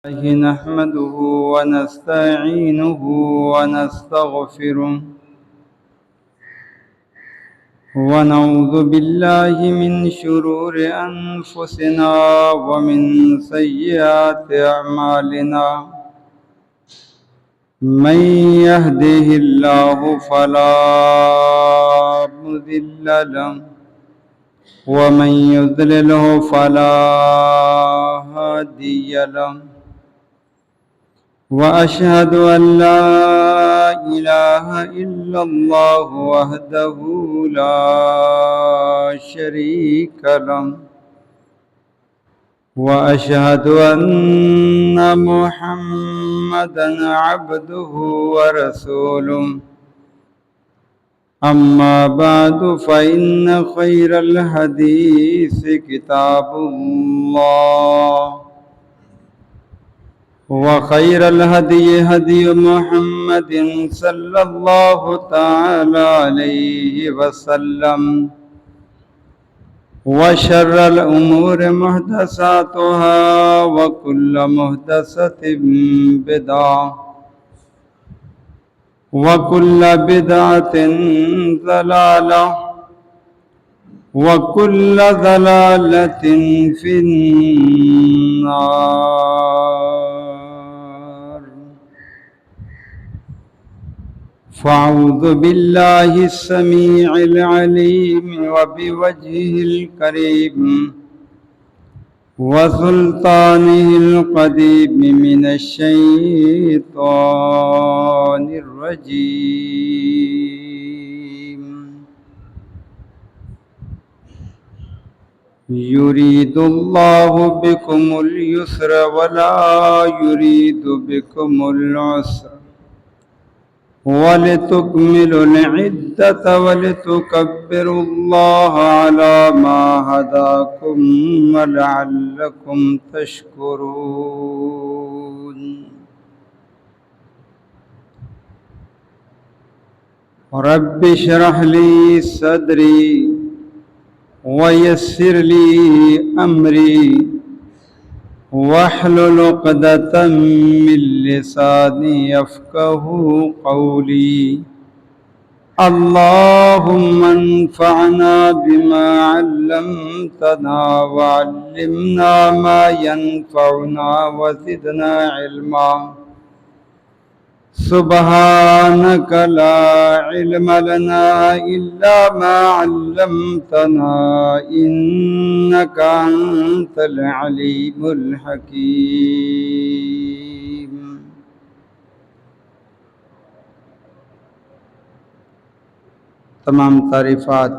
الله نحمده ونستعينه ونستغفره ونعوذ بالله من شرور أنفسنا ومن سيئات أعمالنا من يهده الله فلا مضل له ومن يضلله فلا هادي له وأشهد أن لا إله إلا الله وحده لا شريك له وأشهد أن محمدا عبده ورسوله أما بعد فإن خير الحديث كتاب الله وخير الهدي هدي محمد صلى الله تعالى عليه وسلم وشر الأمور محدثاتها وكل محدثة بدعة وكل بدعة ضلالة وكل ضلالة في النار فأعوذ بالله السميع العليم وبوجهه الكريم وسلطانه القديم من الشيطان الرجيم يريد الله بكم اليسر ولا يريد بكم العسر ولتكملوا العدة ولتكبروا الله على ما هداكم ولعلكم تشكرون رب اشرح لي صدري ويسر لي أمري واحلل عقدة من لساني يفقهوا قولي اللهم انفعنا بما علمتنا وعلمنا ما ينفعنا وزدنا علما سبحانك لا علم لنا إلا ما علمتنا إنك أنت العليم الحكيم تمام تعریفات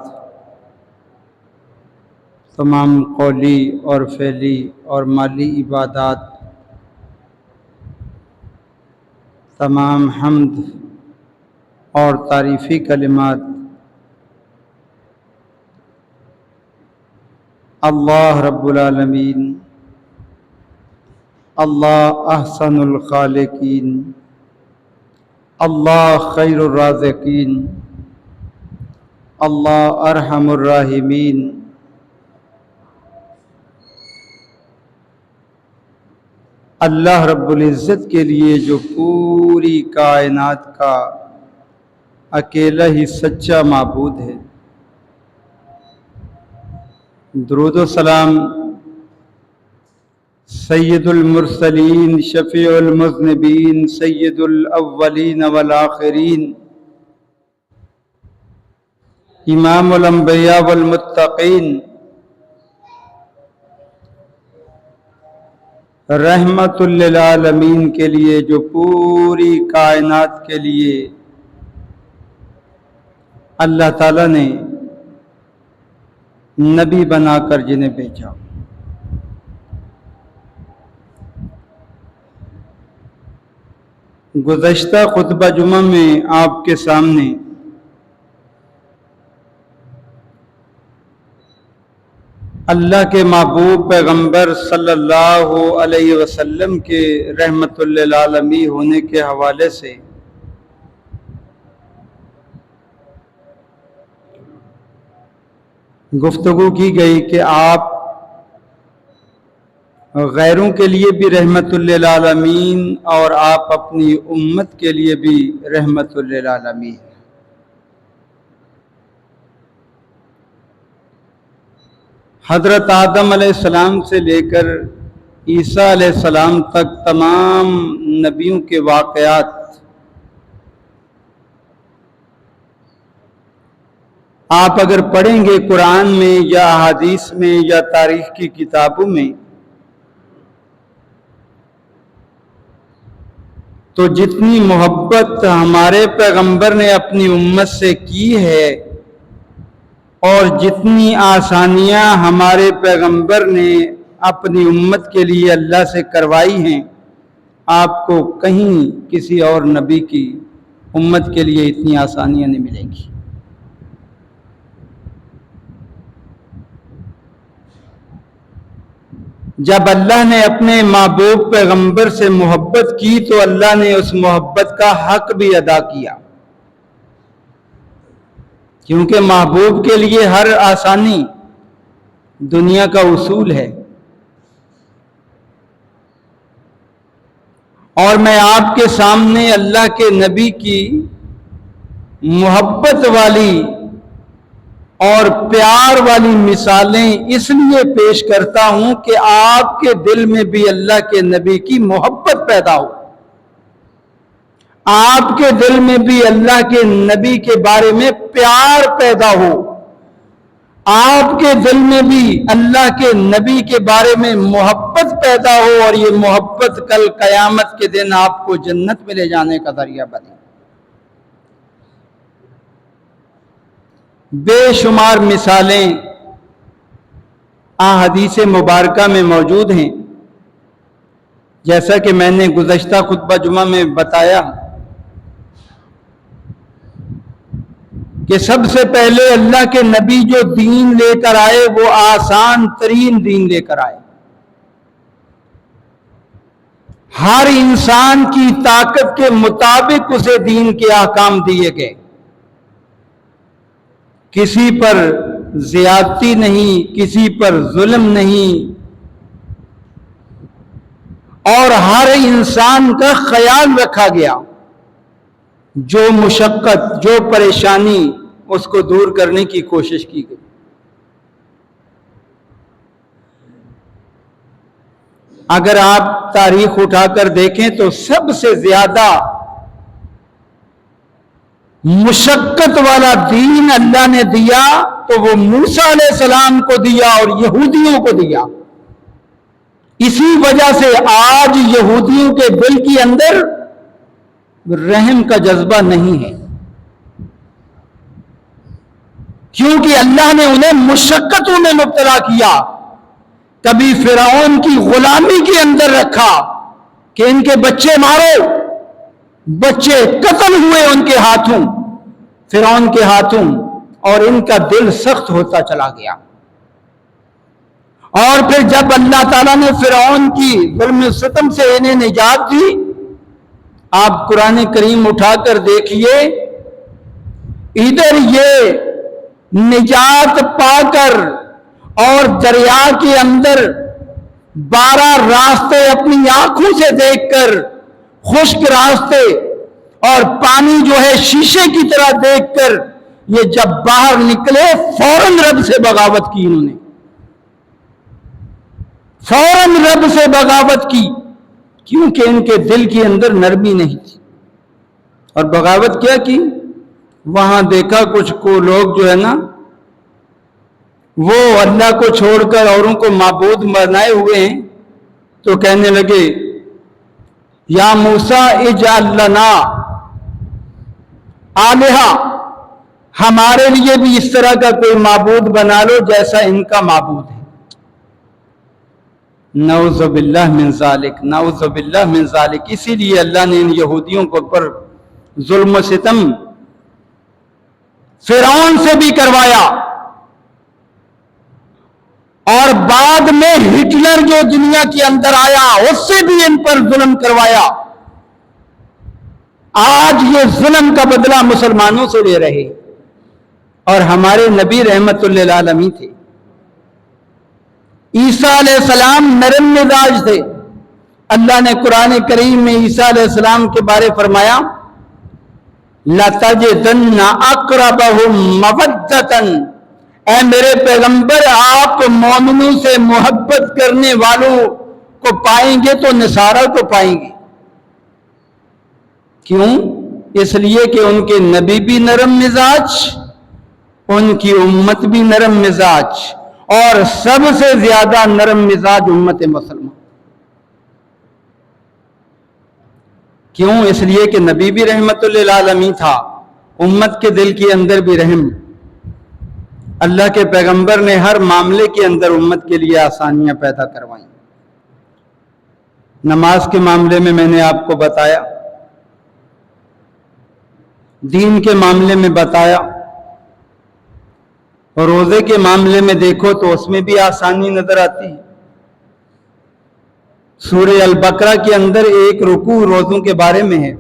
تمام قولی اور فعلی اور مالی عبادات تمام حمد اور تعریفی کلمات اللہ رب العالمین اللہ احسن الخالقین اللہ خیر الرازقین اللہ ارحم الراحمین اللہ رب العزت کے لیے جو پوری کائنات کا اکیلا ہی سچا معبود ہے، درود و سلام سید المرسلین شفیع المذنبین سید الاولین والآخرین امام الانبیاء والمتقین رحمت للعالمین کے لیے جو پوری کائنات کے لیے اللہ تعالیٰ نے نبی بنا کر جنہیں بھیجا۔ گزشتہ خطبہ جمعہ میں آپ کے سامنے اللہ کے محبوب پیغمبر صلی اللہ علیہ وسلم کے رحمت للعالمین ہونے کے حوالے سے گفتگو کی گئی کہ آپ غیروں کے لیے بھی رحمت للعالمین اور آپ اپنی امت کے لیے بھی رحمت للعالمین۔ حضرت آدم علیہ السلام سے لے کر عیسیٰ علیہ السلام تک تمام نبیوں کے واقعات آپ اگر پڑھیں گے قرآن میں یا احادیث میں یا تاریخ کی کتابوں میں، تو جتنی محبت ہمارے پیغمبر نے اپنی امت سے کی ہے اور جتنی آسانیاں ہمارے پیغمبر نے اپنی امت کے لیے اللہ سے کروائی ہیں، آپ کو کہیں کسی اور نبی کی امت کے لیے اتنی آسانیاں نہیں ملیں گی۔ جب اللہ نے اپنے محبوب پیغمبر سے محبت کی تو اللہ نے اس محبت کا حق بھی ادا کیا، کیونکہ محبوب کے لیے ہر آسانی دنیا کا اصول ہے۔ اور میں آپ کے سامنے اللہ کے نبی کی محبت والی اور پیار والی مثالیں اس لیے پیش کرتا ہوں کہ آپ کے دل میں بھی اللہ کے نبی کی محبت پیدا ہو، آپ کے دل میں بھی اللہ کے نبی کے بارے میں پیار پیدا ہو، آپ کے دل میں بھی اللہ کے نبی کے بارے میں محبت پیدا ہو، اور یہ محبت کل قیامت کے دن آپ کو جنت میں لے جانے کا ذریعہ بنے۔ بے شمار مثالیں احادیث مبارکہ میں موجود ہیں، جیسا کہ میں نے گزشتہ خطبہ جمعہ میں بتایا کہ سب سے پہلے اللہ کے نبی جو دین لے کر آئے وہ آسان ترین دین لے کر آئے۔ ہر انسان کی طاقت کے مطابق اسے دین کے احکام دیے گئے، کسی پر زیادتی نہیں، کسی پر ظلم نہیں، اور ہر انسان کا خیال رکھا گیا، جو مشقت جو پریشانی اس کو دور کرنے کی کوشش کی گئی۔ اگر آپ تاریخ اٹھا کر دیکھیں تو سب سے زیادہ مشقت والا دین اللہ نے دیا تو وہ موسیٰ علیہ السلام کو دیا اور یہودیوں کو دیا۔ اسی وجہ سے آج یہودیوں کے دل کے اندر رحم کا جذبہ نہیں ہے، کیونکہ اللہ نے انہیں مشقتوں میں مبتلا کیا۔ کبھی فرعون کی غلامی کے اندر رکھا کہ ان کے بچے مارو، بچے قتل ہوئے ان کے ہاتھوں، فرعون کے ہاتھوں، اور ان کا دل سخت ہوتا چلا گیا۔ اور پھر جب اللہ تعالیٰ نے فرعون کی ظلم و ستم سے انہیں نجات دی، آپ قرآن کریم اٹھا کر دیکھیے، ادھر یہ نجات پا کر اور دریا کے اندر 12 راستے اپنی آنکھوں سے دیکھ کر، خشک راستے اور پانی جو ہے شیشے کی طرح دیکھ کر، یہ جب باہر نکلے فوراً رب سے بغاوت کی، انہوں نے فوراً رب سے بغاوت کی، کیونکہ ان کے دل کے اندر نرمی نہیں تھی۔ اور بغاوت کیا کی؟ وہاں دیکھا کچھ کو لوگ جو ہے نا وہ اللہ کو چھوڑ کر اوروں کو معبود بنائے ہوئے ہیں، تو کہنے لگے یا موسیٰ اجعل لنا آلہہ، ہمارے لیے بھی اس طرح کا کوئی معبود بنا لو جیسا ان کا معبود ہے۔ نعوذ باللہ من ذالک، نعوذ باللہ من ذالک۔ اسی لیے اللہ نے ان یہودیوں کو پر ظلم و ستم فرعون سے بھی کروایا، اور بعد میں ہٹلر جو دنیا کے اندر آیا اس سے بھی ان پر ظلم کروایا۔ آج یہ ظلم کا بدلہ مسلمانوں سے لے رہے، اور ہمارے نبی رحمت للعالمین تھے۔ عیسیٰ علیہ السلام نرم مزاج تھے. اللہ نے قرآن کریم میں عیسیٰ علیہ السلام کے بارے فرمایا لَتَجِدَنَّ أَقْرَبَهُمْ مَوَدَّةً، اے میرے پیغمبر آپ مومنوں سے محبت کرنے والوں کو پائیں گے تو نصارہ کو پائیں گے. کیوں؟ اس لیے کہ ان کے نبی بھی نرم مزاج، ان کی امت بھی نرم مزاج، اور سب سے زیادہ نرم مزاج امت مسلمان. کیوں؟ اس لیے کہ نبی بھی رحمت للعالمین تھا، امت کے دل کے اندر بھی رحم. اللہ کے پیغمبر نے ہر معاملے کے اندر امت کے لیے آسانیاں پیدا کروائیں. نماز کے معاملے میں نے آپ کو بتایا، دین کے معاملے میں بتایا، روزے کے معاملے میں دیکھو تو اس میں بھی آسانی نظر آتی ہے. سورہ البقرہ کے اندر ایک رکوع روزوں کے بارے میں ہے.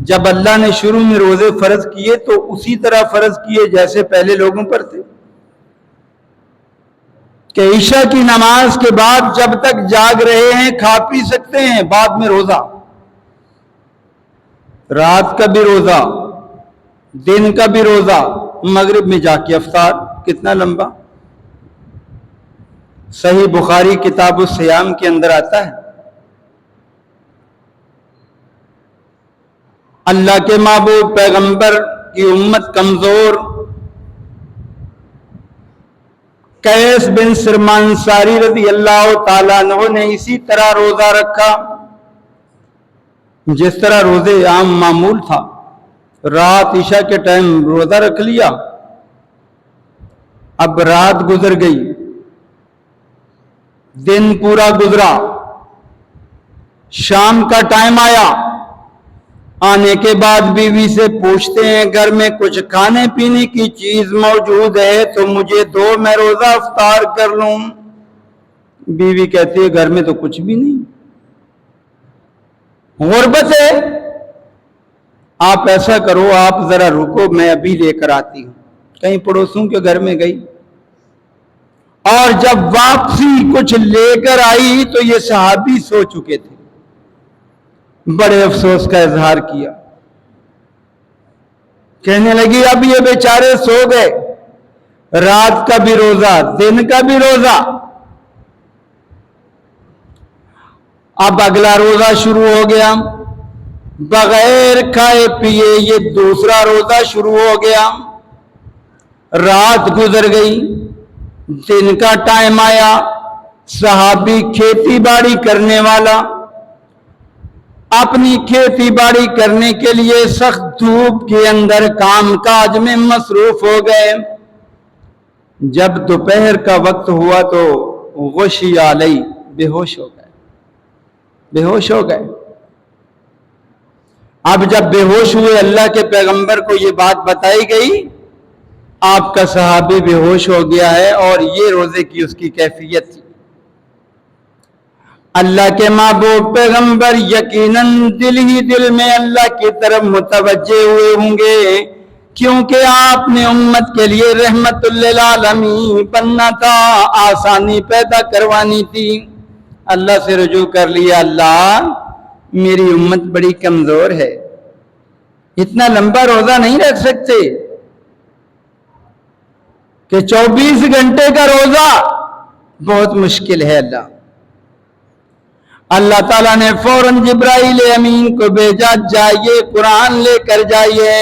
جب اللہ نے شروع میں روزے فرض کیے تو اسی طرح فرض کیے جیسے پہلے لوگوں پر تھے کہ عشاء کی نماز کے بعد جب تک جاگ رہے ہیں کھا پی سکتے ہیں، بعد میں روزہ، رات کا بھی روزہ، دن کا بھی روزہ، مغرب میں جا کے افطار. کتنا لمبا. صحیح بخاری کتاب الصیام کے اندر آتا ہے اللہ کے محبوب پیغمبر کی امت کمزور قیس بن سرمان انصاری رضی اللہ تعالیٰ عنہ نے اسی طرح روزہ رکھا جس طرح روزے عام معمول تھا. رات عشاء کے ٹائم روزہ رکھ لیا. اب رات گزر گئی، دن پورا گزرا، شام کا ٹائم آیا. آنے کے بعد بیوی سے پوچھتے ہیں گھر میں کچھ کھانے پینے کی چیز موجود ہے تو مجھے دو، میں روزہ افطار کر لوں. بیوی کہتی ہے گھر میں تو کچھ بھی نہیں، غربت ہے. آپ ایسا کرو، آپ ذرا رکو، میں ابھی لے کر آتی ہوں. کہیں پڑوسوں کے گھر میں گئی اور جب واپسی کچھ لے کر آئی تو یہ صحابی سو چکے تھے. بڑے افسوس کا اظہار کیا، کہنے لگی اب یہ بیچارے سو گئے، رات کا بھی روزہ، دن کا بھی روزہ، اب اگلا روزہ شروع ہو گیا. بغیر کھائے پیے یہ دوسرا روزہ شروع ہو گیا. رات گزر گئی، دن کا ٹائم آیا. صحابی کھیتی باڑی کرنے والا اپنی کھیتی باڑی کرنے کے لیے سخت دھوپ کے اندر کام کاج میں مصروف ہو گئے. جب دوپہر کا وقت ہوا تو غشی علی، بے ہوش ہو گئے، بے ہوش ہو گئے. اب جب بے ہوش ہوئے اللہ کے پیغمبر کو یہ بات بتائی گئی آپ کا صحابی بے ہوش ہو گیا ہے، اور یہ روزے کی اس کی کیفیت تھی. اللہ کے محبوب پیغمبر یقیناً دل ہی دل میں اللہ کی طرف متوجہ ہوئے ہوں گے، کیونکہ آپ نے امت کے لیے رحمت للعالمین بننا تھا، آسانی پیدا کروانی تھی. اللہ سے رجوع کر لیا، اللہ میری امت بڑی کمزور ہے، اتنا لمبا روزہ نہیں رکھ سکتے کہ 24 گھنٹے کا روزہ بہت مشکل ہے. اللہ تعالیٰ نے فوراً جبرائیل امین کو بھیجا، جائیے قرآن لے کر جائیے،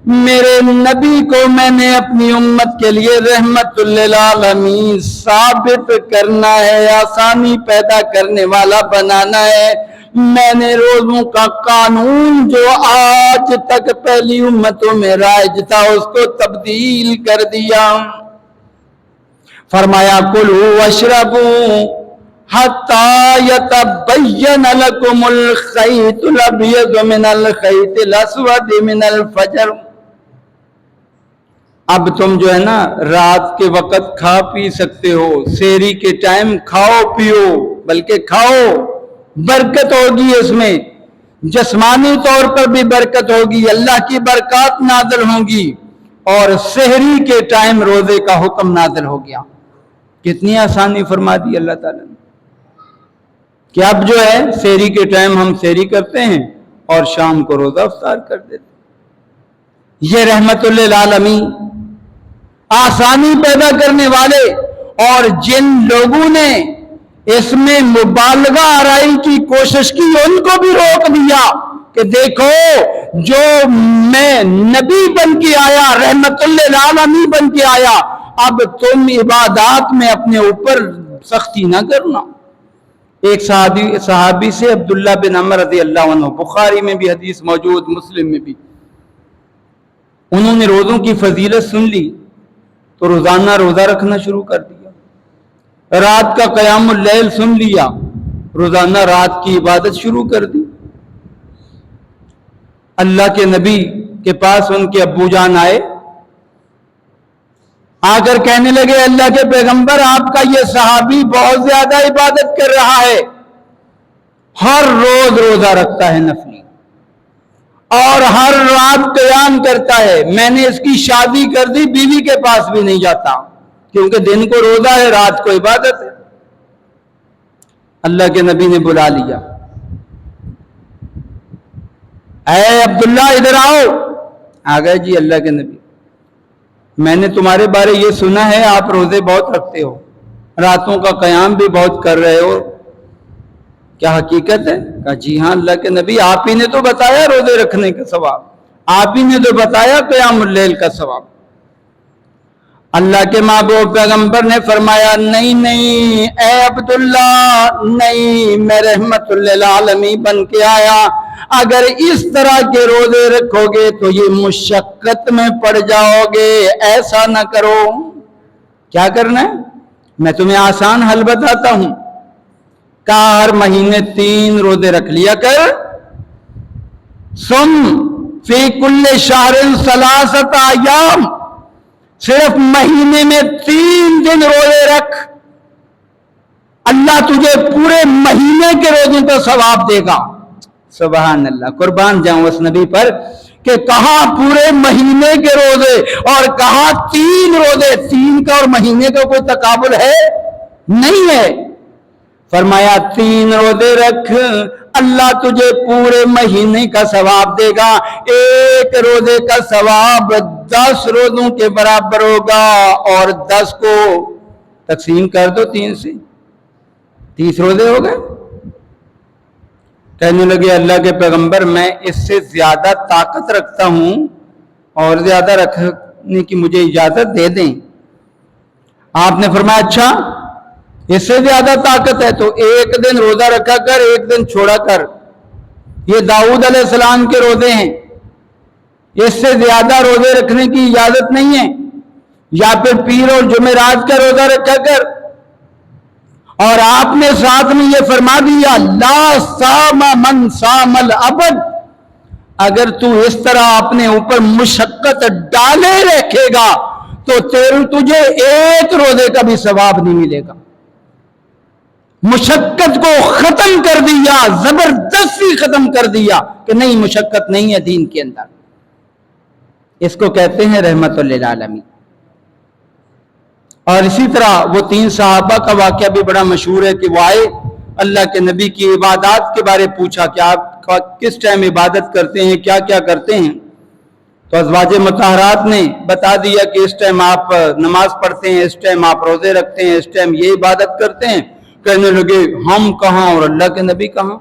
میرے نبی کو میں نے اپنی امت کے لیے رحمت للعالمین ثابت کرنا ہے، آسانی پیدا کرنے والا بنانا ہے. میں نے روزوں کا قانون جو آج تک پہلی امتوں میں رائج تھا اس کو تبدیل کر دیا. فرمایا کلوا واشربوا حتی یتبین لکم الخیط الابیض من الخیط الاسود من الفجر. اب تم جو ہے نا رات کے وقت کھا پی سکتے ہو، سحری کے ٹائم کھاؤ پیو، بلکہ کھاؤ، برکت ہوگی اس میں، جسمانی طور پر بھی برکت ہوگی، اللہ کی برکات نازل ہوں گی. اور سحری کے ٹائم روزے کا حکم نازل ہو گیا. کتنی آسانی فرما دی اللہ تعالیٰ نے کہ اب جو ہے سحری کے ٹائم ہم سحری کرتے ہیں اور شام کو روزہ افطار کر دیتے ہیں۔ یہ رحمت للعالمین، آسانی پیدا کرنے والے، اور جن لوگوں نے اس میں مبالغہ آرائی کی کوشش کی ان کو بھی روک دیا کہ دیکھو جو میں نبی بن کے آیا، رحمت للعالمین بن کے آیا، اب تم عبادات میں اپنے اوپر سختی نہ کرنا۔ ایک صحابی سے عبداللہ بن عمر رضی اللہ عنہ، بخاری میں بھی حدیث موجود، مسلم میں بھی، انہوں نے روزوں کی فضیلت سن لی تو روزانہ روزہ رکھنا شروع کر دیا، رات کا قیام اللیل سن لیا، روزانہ رات کی عبادت شروع کر دی۔ اللہ کے نبی کے پاس ان کے ابو جان آئے، آ کر کہنے لگے اللہ کے پیغمبر آپ کا یہ صحابی بہت زیادہ عبادت کر رہا ہے، ہر روز روزہ رکھتا ہے نفلی، اور ہر رات قیام کرتا ہے، میں نے اس کی شادی کر دی، بیوی کے پاس بھی نہیں جاتا کیونکہ دن کو روزہ ہے، رات کو عبادت ہے۔ اللہ کے نبی نے بلا لیا، اے عبداللہ ادھر آؤ۔ آ گئے جی اللہ کے نبی، میں نے تمہارے بارے یہ سنا ہے آپ روزے بہت رکھتے ہو، راتوں کا قیام بھی بہت کر رہے ہو، کیا حقیقت ہے؟ کہا جی ہاں اللہ کے نبی، آپ ہی نے تو بتایا روزے رکھنے کا ثواب، آپ ہی نے تو بتایا قیام اللیل کا ثواب۔ اللہ کے محبوب پیغمبر نے فرمایا نہیں نہیں اے عبداللہ، نہیں، میں رحمت للعالمین بن کے آیا، اگر اس طرح کے روزے رکھو گے تو یہ مشقت میں پڑ جاؤ گے، ایسا نہ کرو۔ کیا کرنا ہے؟ میں تمہیں آسان حل بتاتا ہوں، کہا ہر مہینے 3 روزے رکھ لیا کر، سم فی کل شہر 3 ایام، صرف مہینے میں 3 دن روزے رکھ، اللہ تجھے پورے مہینے کے روزوں کا ثواب دے گا۔ سبحان اللہ، قربان جاؤں اس نبی پر کہ کہا پورے مہینے کے روزے اور کہا 3 روزے، 3 کا اور مہینے کا کوئی تقابل ہے؟ نہیں ہے۔ فرمایا 3 روزے رکھ، اللہ تجھے پورے مہینے کا ثواب دے گا، 1 روزے کا ثواب 10 روزوں کے برابر ہوگا، اور 10 کو تقسیم کر دو 3 سے، 30 روزے ہو گئے۔ کہنے لگے اللہ کے پیغمبر میں اس سے زیادہ طاقت رکھتا ہوں اور زیادہ رکھنے کی مجھے اجازت دے دیں۔ آپ نے فرمایا اچھا اس سے زیادہ طاقت ہے تو 1 دن روزہ رکھا کر، 1 دن چھوڑا کر، یہ داؤد علیہ السلام کے روزے ہیں، اس سے زیادہ روزے رکھنے کی اجازت نہیں ہے، یا پھر پیر اور جمعرات کا روزہ رکھا کر۔ اور آپ نے ساتھ میں یہ فرما دیا لا صام من صام الابد، اگر تو اس طرح اپنے اوپر مشقت ڈالے رکھے گا تو تجھے 1 روزے کا بھی ثواب نہیں ملے گا۔ مشقت کو ختم کر دیا، زبردستی ختم کر دیا کہ نہیں مشقت نہیں ہے دین کے اندر۔ اس کو کہتے ہیں رحمت للعالمین۔ اور اسی طرح وہ 3 صحابہ کا واقعہ بھی بڑا مشہور ہے کہ وہ آئے اللہ کے نبی کی عبادات کے بارے پوچھا کہ آپ کس ٹائم عبادت کرتے ہیں، کیا کیا کرتے ہیں، تو ازواج مطہرات نے بتا دیا کہ اس ٹائم آپ نماز پڑھتے ہیں، اس ٹائم آپ روزے رکھتے ہیں، اس ٹائم یہ عبادت کرتے ہیں۔ کہنے لگے ہم کہاں اور اللہ کے نبی کہاں،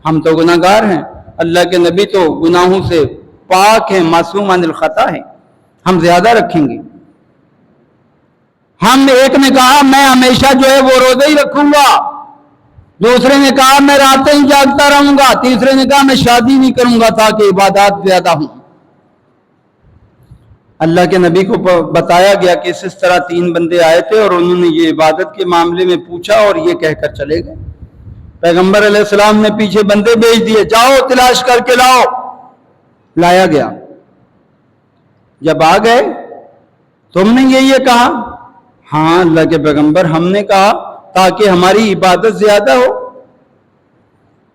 ہم تو گناہگار ہیں، اللہ کے نبی تو گناہوں سے پاک ہیں، معصوم عن الخطا ہیں، ہم زیادہ رکھیں گے۔ ایک نے کہا میں ہمیشہ جو ہے وہ روزے ہی رکھوں گا، دوسرے نے کہا میں راتیں ہی جاگتا رہوں گا، تیسرے نے کہا میں شادی نہیں کروں گا تاکہ عبادات زیادہ ہوں۔ اللہ کے نبی کو بتایا گیا کہ اس طرح 3 بندے آئے تھے اور انہوں نے یہ عبادت کے معاملے میں پوچھا اور یہ کہہ کر چلے گئے۔ پیغمبر علیہ السلام نے پیچھے بندے بھیج دیے، جاؤ تلاش کر کے لاؤ۔ لایا گیا، جب آ گئے تم نے یہ کہا؟ ہاں اللہ کے پیغمبر ہم نے کہا تاکہ ہماری عبادت زیادہ ہو۔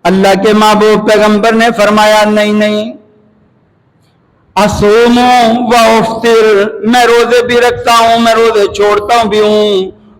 اللہ کے محبوب پیغمبر نے فرمایا نہیں نہیں، اصوم و افطر، میں روزے بھی رکھتا ہوں، میں روزے چھوڑتا بھی ہوں،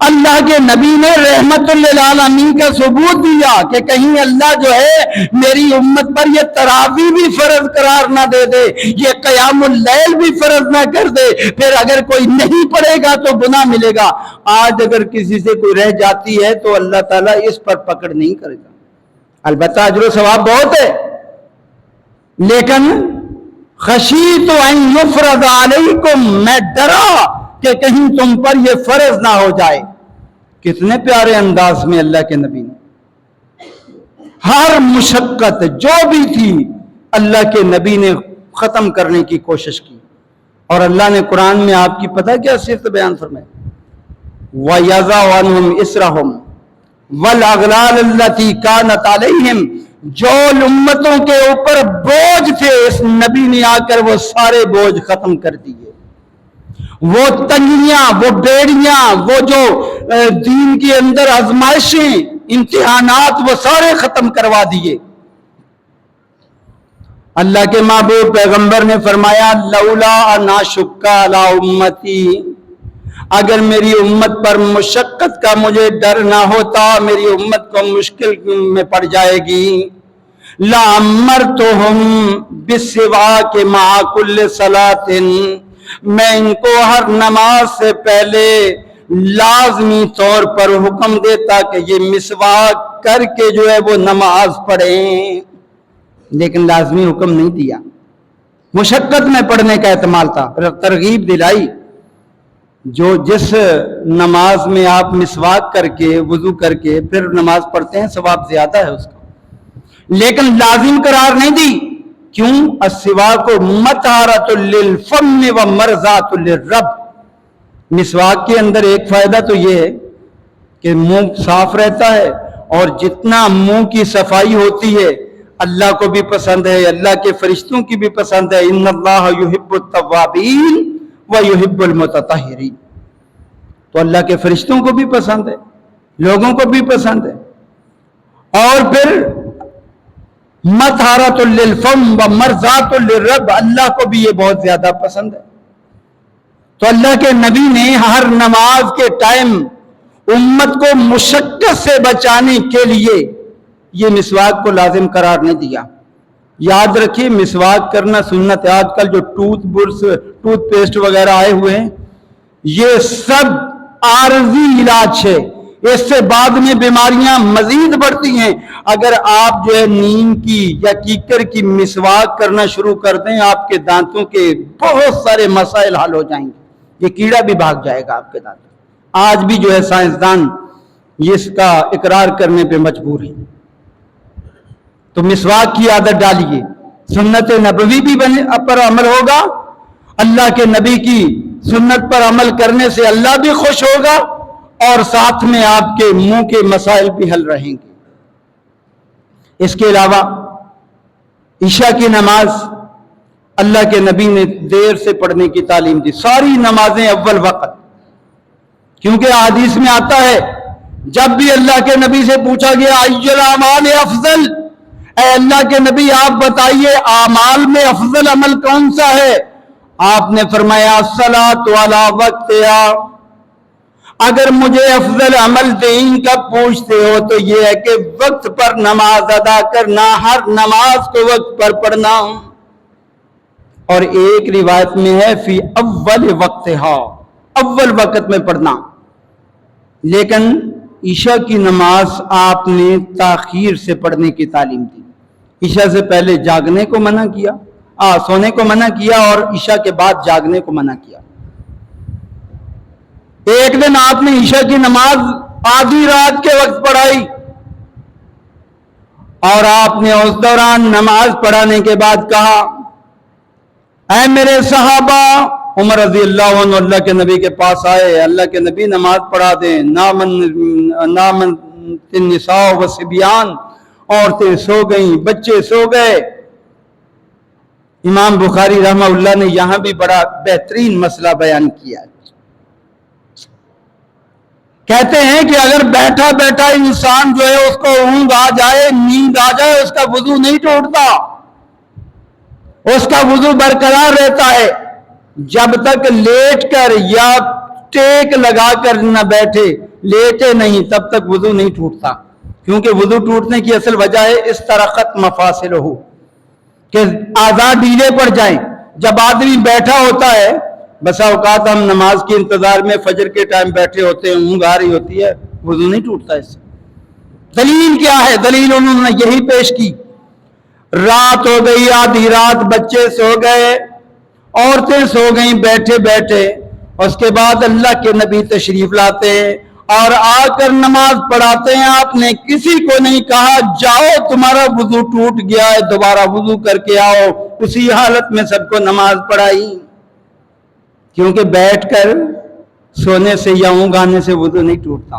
اللہ کے نبی نے رحمت للعالمین کا ثبوت دیا کہ کہیں اللہ جو ہے میری امت پر یہ تراویح بھی فرض قرار نہ دے دے، یہ قیام اللیل بھی فرض نہ کر دے، پھر اگر کوئی نہیں پڑھے گا تو گناہ ملے گا۔ آج اگر کسی سے کوئی رہ جاتی ہے تو اللہ تعالیٰ اس پر پکڑ نہیں کرے گا، البتہ اجر و ثواب بہت ہے، لیکن خشیت ان یفرض علیکم، میں ڈرا کہ کہیں تم پر یہ فرض نہ ہو جائے۔ کتنے پیارے انداز میں اللہ کے نبی نے ہر مشقت جو بھی تھی اللہ کے نبی نے ختم کرنے کی کوشش کی، اور اللہ نے قرآن میں آپ کی پتہ کیا صفت بیان فرمائی؟ وَيَضَعُ عَنْهُمْ إِصْرَهُمْ وَالْأَغْلَالَ الَّتِي كَانَتْ عَلَيْهِمْ، جو امتوں کے اوپر بوجھ تھے اس نبی نے آ کر وہ سارے بوجھ ختم کر دیے، وہ تنگیاں، وہ بیڑیاں، وہ جو دین کے اندر آزمائشیں، امتحانات، وہ سارے ختم کروا دیے۔ اللہ کے محبوب پیغمبر نے فرمایا لولا ان اشق علی امتی، اگر میری امت پر مشقت کا مجھے ڈر نہ ہوتا، میری امت کو مشکل میں پڑ جائے گی، لَأَمَّرْتُهُمْ بِالسِّوَاكِ مَعَ كُلِّ صَلَاةٍ، میں ان کو ہر نماز سے پہلے لازمی طور پر حکم دیتا کہ یہ مسواک کر کے جو ہے وہ نماز پڑھیں، لیکن لازمی حکم نہیں دیا، مشقت میں پڑھنے کا احتمال تھا، ترغیب دلائی، جو جس نماز میں آپ مسواک کر کے وضو کر کے پھر نماز پڑھتے ہیں ثواب زیادہ ہے اس کا، لیکن لازم قرار نہیں دی۔ کیوں؟ السواک مطہرۃ للفم ومرضات للرب، مسواک کے اندر ایک فائدہ تو یہ ہے کہ منہ صاف رہتا ہے، اور جتنا منہ کی صفائی ہوتی ہے اللہ کو بھی پسند ہے، اللہ کے فرشتوں کی بھی پسند ہے، ان اللہ یحب التوابین ویحب المتطہرین، تو اللہ کے فرشتوں کو بھی پسند ہے، لوگوں کو بھی پسند ہے۔ اور پھر مطہرۃ للفم ومرضات للرب، اللہ کو بھی یہ بہت زیادہ پسند ہے۔ تو اللہ کے نبی نے ہر نماز کے ٹائم امت کو مشقت سے بچانے کے لیے یہ مسواک کو لازم قرار نہیں دیا۔ یاد رکھیے مسواک کرنا سنت ہے۔ آج کل جو ٹوتھ پیسٹ وغیرہ آئے ہوئے ہیں یہ سب عارضی علاج ہے، اس سے بعد میں بیماریاں مزید بڑھتی ہیں۔ اگر آپ جو ہے نیم کی یا کیکر کی مسواک کرنا شروع کر دیں آپ کے دانتوں کے بہت سارے مسائل حل ہو جائیں گے، یہ کیڑا بھی بھاگ جائے گا آپ کے دانتوں۔ آج بھی جو ہے سائنسدان اس کا اقرار کرنے پہ مجبور ہیں۔ تو مسواک کی عادت ڈالیے، سنت نبوی بھی پر عمل ہوگا، اللہ کے نبی کی سنت پر عمل کرنے سے اللہ بھی خوش ہوگا، اور ساتھ میں آپ کے منہ کے مسائل بھی حل رہیں گے۔ اس کے علاوہ عشاء کی نماز اللہ کے نبی نے دیر سے پڑھنے کی تعلیم دی، ساری نمازیں اول وقت، کیونکہ حدیث میں آتا ہے جب بھی اللہ کے نبی سے پوچھا گیا ای الاعمال افضل، اے اللہ کے نبی آپ بتائیے اعمال میں افضل عمل کون سا ہے؟ آپ نے فرمایا الصلاۃ علی وقتہا، اگر مجھے افضل عمل دین کا پوچھتے ہو تو یہ ہے کہ وقت پر نماز ادا کرنا، ہر نماز کو وقت پر پڑھنا۔ اور ایک روایت میں ہے فی اول وقتہا، اول وقت میں پڑھنا۔ لیکن عشاء کی نماز آپ نے تاخیر سے پڑھنے کی تعلیم دی، عشاء سے پہلے جاگنے کو منع کیا، سونے کو منع کیا، اور عشاء کے بعد جاگنے کو منع کیا۔ ایک دن آپ نے عشاء کی نماز آدھی رات کے وقت پڑھائی، اور آپ نے اس دوران نماز پڑھانے کے بعد کہا اے میرے صحابہ، عمر رضی اللہ عنہ اللہ کے نبی کے پاس آئے، اللہ کے نبی نماز پڑھا دیں، نامن النساء والصبیان، عورتیں سو گئیں، بچے سو گئے۔ امام بخاری رحمہ اللہ نے یہاں بھی بڑا بہترین مسئلہ بیان کیا، کہتے ہیں کہ اگر بیٹھا بیٹھا انسان جو ہے اس کو اونگ آ جائے، نیند آ جائے، اس کا وضو نہیں ٹوٹتا، اس کا وضو برقرار رہتا ہے جب تک لیٹ کر یا ٹیک لگا کر نہ بیٹھے، لیٹے نہیں، تب تک وضو نہیں ٹوٹتا، کیونکہ وضو ٹوٹنے کی اصل وجہ ہے استرقت مفاصلہ، کہ اعضاء ڈھیلے پڑ جائیں۔ جب آدمی بیٹھا ہوتا ہے، بسا اوقات ہم نماز کے انتظار میں فجر کے ٹائم بیٹھے ہوتے ہیں، اونگ آ رہی ہوتی ہے، وضو نہیں ٹوٹتا اس سے۔ دلیل کیا ہے؟ دلیل انہوں نے یہی پیش کی، رات ہو گئی، آدھی رات، بچے سو گئے، عورتیں سو گئیں بیٹھے بیٹھے، اس کے بعد اللہ کے نبی تشریف لاتے ہیں اور آ کر نماز پڑھاتے ہیں۔ آپ نے کسی کو نہیں کہا جاؤ تمہارا وضو ٹوٹ گیا ہے، دوبارہ وضو کر کے آؤ، اسی حالت میں سب کو نماز پڑھائی، کیونکہ بیٹھ کر سونے سے یا اونگ آنے سے وضو نہیں ٹوٹتا۔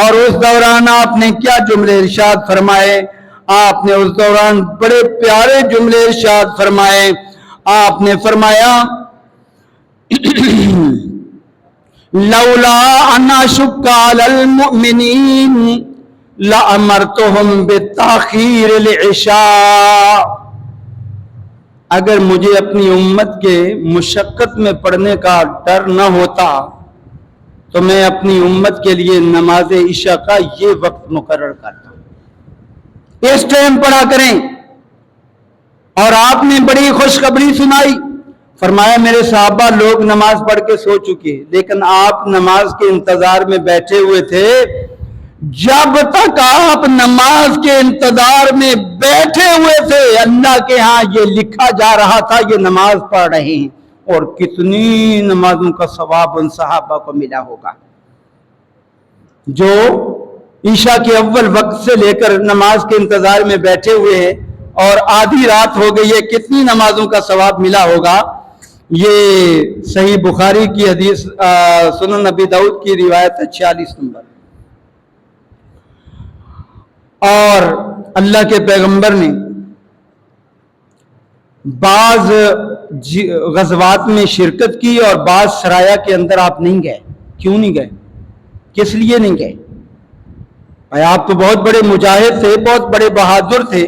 اور اس دوران آپ نے کیا جملے ارشاد فرمائے؟ آپ نے اس دوران بڑے پیارے جملے ارشاد فرمائے۔ آپ نے فرمایا لولا ان اشق علی المؤمنین لامرتهم بالتاخیر العشاء، اگر مجھے اپنی امت کے مشقت میں پڑھنے کا ڈر نہ ہوتا تو میں اپنی امت کے لیے نماز عشاء کا یہ وقت مقرر کرتا، اس ٹائم پڑھا کریں۔ اور آپ نے بڑی خوشخبری سنائی، فرمایا میرے صحابہ لوگ نماز پڑھ کے سو چکے، لیکن آپ نماز کے انتظار میں بیٹھے ہوئے تھے۔ جب تک آپ نماز کے انتظار میں بیٹھے ہوئے تھے، اللہ کے ہاں یہ لکھا جا رہا تھا یہ نماز پڑھ رہے ہیں، اور کتنی نمازوں کا ثواب ان صحابہ کو ملا ہوگا جو عشاء کے اول وقت سے لے کر نماز کے انتظار میں بیٹھے ہوئے ہیں، اور آدھی رات ہو گئی ہے، کتنی نمازوں کا ثواب ملا ہوگا۔ یہ صحیح بخاری کی حدیث، سنن نبی داؤد کی روایت ہے 46 نمبر۔ اور اللہ کے پیغمبر نے بعض غزوات میں شرکت کی اور بعض سرایہ کے اندر آپ نہیں گئے۔ کیوں نہیں گئے؟ کس لیے نہیں گئے؟ بھائی آپ تو بہت بڑے مجاہد تھے، بہت بڑے بہادر تھے،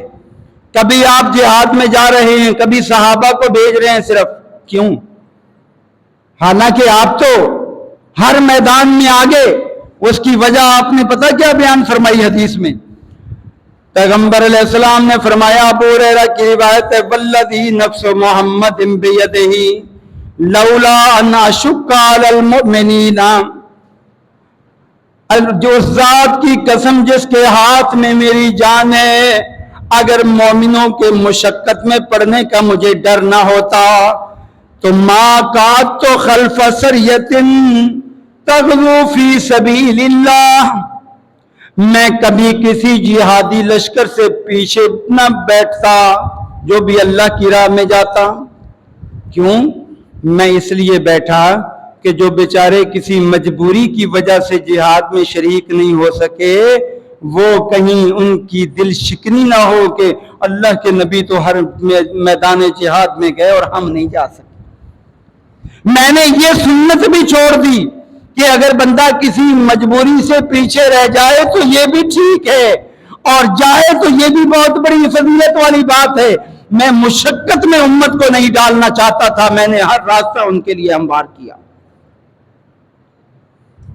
کبھی آپ جہاد میں جا رہے ہیں، کبھی صحابہ کو بھیج رہے ہیں، صرف کیوں؟ حالانکہ آپ تو ہر میدان میں آگے۔ اس کی وجہ آپ نے پتہ کیا بیان فرمائی حدیث میں؟ پیغمبر علیہ السلام نے فرمایا، ابو ہریرہ کی روایت ہے، والذی نفس محمد بیدہ لولا ان اشق علی المؤمنین، جو ذات کی قسم جس کے ہاتھ میں میری جان ہے، اگر مومنوں کے مشقت میں پڑنے کا مجھے ڈر نہ ہوتا تو ما قعدت خلف سریۃ تغزو فی سبیل اللہ، میں کبھی کسی جہادی لشکر سے پیچھے نہ بیٹھتا جو بھی اللہ کی راہ میں جاتا۔ کیوں؟ میں اس لیے بیٹھا کہ جو بیچارے کسی مجبوری کی وجہ سے جہاد میں شریک نہیں ہو سکے، وہ کہیں ان کی دل شکنی نہ ہو کہ اللہ کے نبی تو ہر میدان جہاد میں گئے اور ہم نہیں جا سکے۔ میں نے یہ سنت بھی چھوڑ دی کہ اگر بندہ کسی مجبوری سے پیچھے رہ جائے تو یہ بھی ٹھیک ہے، اور جائے تو یہ بھی بہت بڑی فضیلت والی بات ہے۔ میں مشقت میں امت کو نہیں ڈالنا چاہتا تھا، میں نے ہر راستہ ان کے لیے ہموار کیا،